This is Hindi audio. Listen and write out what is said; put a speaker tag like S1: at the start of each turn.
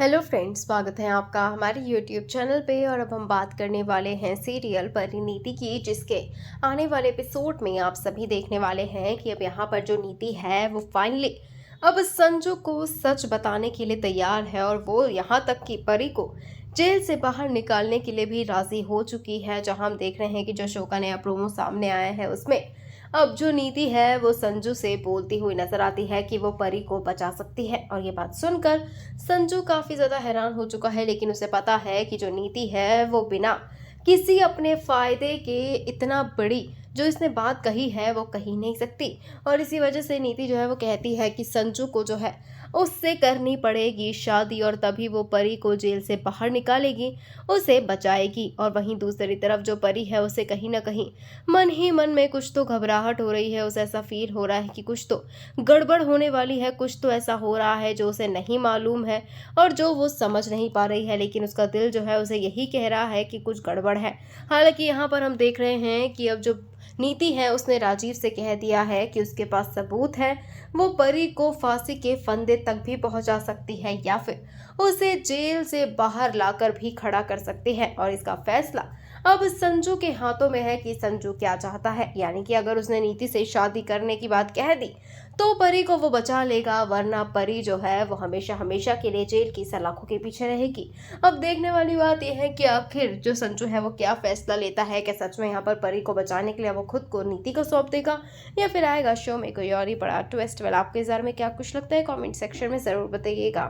S1: हेलो फ्रेंड्स, स्वागत है आपका हमारे यूट्यूब चैनल पे। और अब हम बात करने वाले हैं सीरियल परिणीति की, जिसके आने वाले एपिसोड में आप सभी देखने वाले हैं कि अब यहाँ पर जो नीति है वो फाइनली अब संजू को सच बताने के लिए तैयार है। और वो यहाँ तक कि परी को जेल से बाहर निकालने के लिए भी राजी हो चुकी है। जहां हम देख रहे हैं कि जो शो का नया प्रोमो सामने आया है उसमें अब जो नीति है वो संजू से बोलती हुई नजर आती है कि वो परी को बचा सकती है। और ये बात सुनकर संजू काफी ज्यादा हैरान हो चुका है, लेकिन उसे पता है कि जो नीति है वो बिना किसी अपने फायदे के इतना बड़ी जो इसने बात कही है वो कही नहीं सकती। और इसी वजह से नीति जो है वो कहती है कि संजू को जो है उससे करनी पड़ेगी शादी, और तभी वो परी को जेल से बाहर निकालेगी, उसे बचाएगी। और वहीं दूसरी तरफ जो परी है उसे कहीं ना कहीं मन ही मन में कुछ तो घबराहट हो रही है। उसे ऐसा फील हो रहा है कि कुछ तो गड़बड़ होने वाली है, कुछ तो ऐसा हो रहा है जो उसे नहीं मालूम है और जो वो समझ नहीं पा रही है। लेकिन उसका दिल जो है उसे यही कह रहा है कि कुछ गड़बड़ है। हालांकि यहाँ पर हम देख रहे हैं कि अब जो नीति है उसने राजीव से कह दिया है कि उसके पास सबूत है, वो परी को फांसी के फंदे तक भी पहुंचा सकती है या फिर उसे जेल से बाहर लाकर भी खड़ा कर सकती है। और इसका फैसला अब संजू के हाथों में है कि संजू क्या चाहता है। यानी कि अगर उसने नीति से शादी करने की बात कह दी तो परी को वो बचा लेगा, वरना परी जो है वो हमेशा हमेशा के लिए जेल की सलाखों के पीछे रहेगी। अब देखने वाली बात यह है कि आखिर जो संजू है वो क्या फैसला लेता है। क्या सच में यहाँ पर परी को बचाने के लिए वो खुद को नीति को सौंप देगा, या फिर आएगा शो में कोई और ही बड़ा ट्विस्ट। वेल, आपके इस बारे में क्या कुछ लगता है, कमेंट सेक्शन में जरूर बताइएगा।